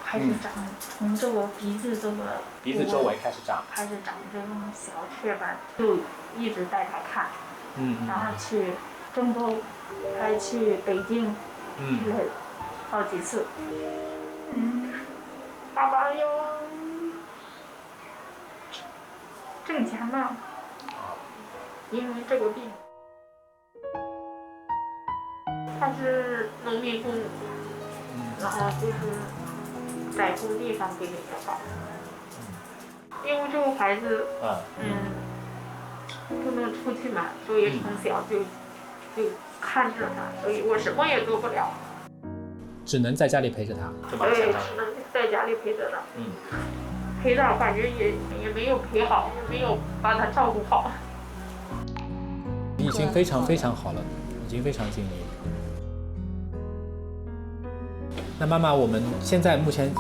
开始长，从这个鼻子这个鼻子周围开始长这种小雀斑，就一直带他看，然后去郑州，还去北京，去了好几次。爸爸要挣钱嘛，因为这个病，他是农民工，然后就是在工地上给你做好。因为这个孩子，不能出去嘛，所以从小就看着他，所以我什么也做不了，只能在家里陪着他，对，只能在家里陪着他，陪他感觉也没有陪好，也没有把他照顾好。你已经非常非常好了，已经非常尽力。那妈妈，我们现在目前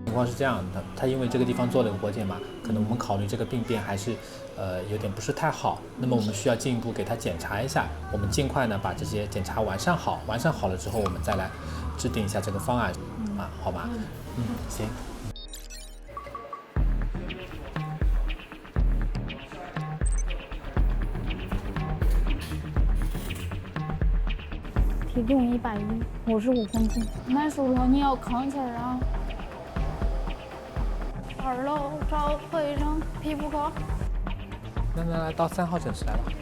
情况是这样的，他因为这个地方做了个活检嘛，可能我们考虑这个病变还是有点不是太好，那么我们需要进一步给他检查一下，我们尽快呢把这些检查完善好了之后，我们再来制定一下这个方案，好吗？行。体重110，55公斤。买薯条你要扛起来啊。2楼找何医生，皮肤科。来，到3号诊室来吧。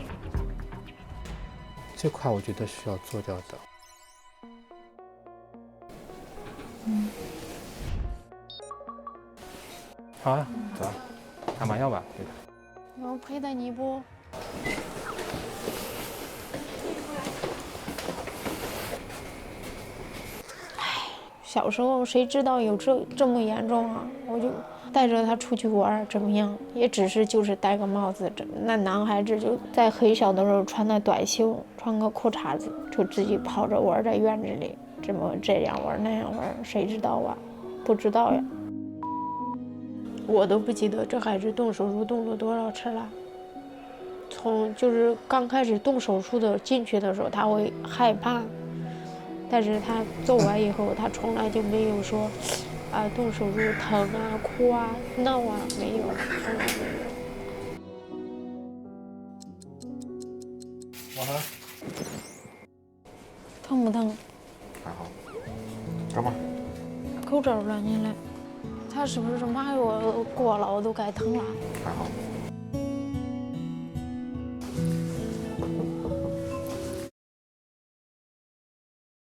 这块我觉得需要做掉的。好啊，走啊，打麻药吧，对的。要陪带你不？小时候谁知道有这么严重啊？我就带着他出去玩，怎么样？也只是就是戴个帽子，那男孩子就在很小的时候穿个短袖，穿个裤衩子，就自己跑着玩在院子里，这样玩那样玩，谁知道啊？不知道呀。我都不记得这孩子动手术动了多少次了。从就是刚开始动手术的进去的时候，他会害怕。但是他做完以后，他从来就没有说，动手术疼啊、哭啊、闹啊，没有，从来没有。我呢？疼不疼？还好。干嘛？够着了你嘞。他是不是骂我过了，我都该疼了？还好。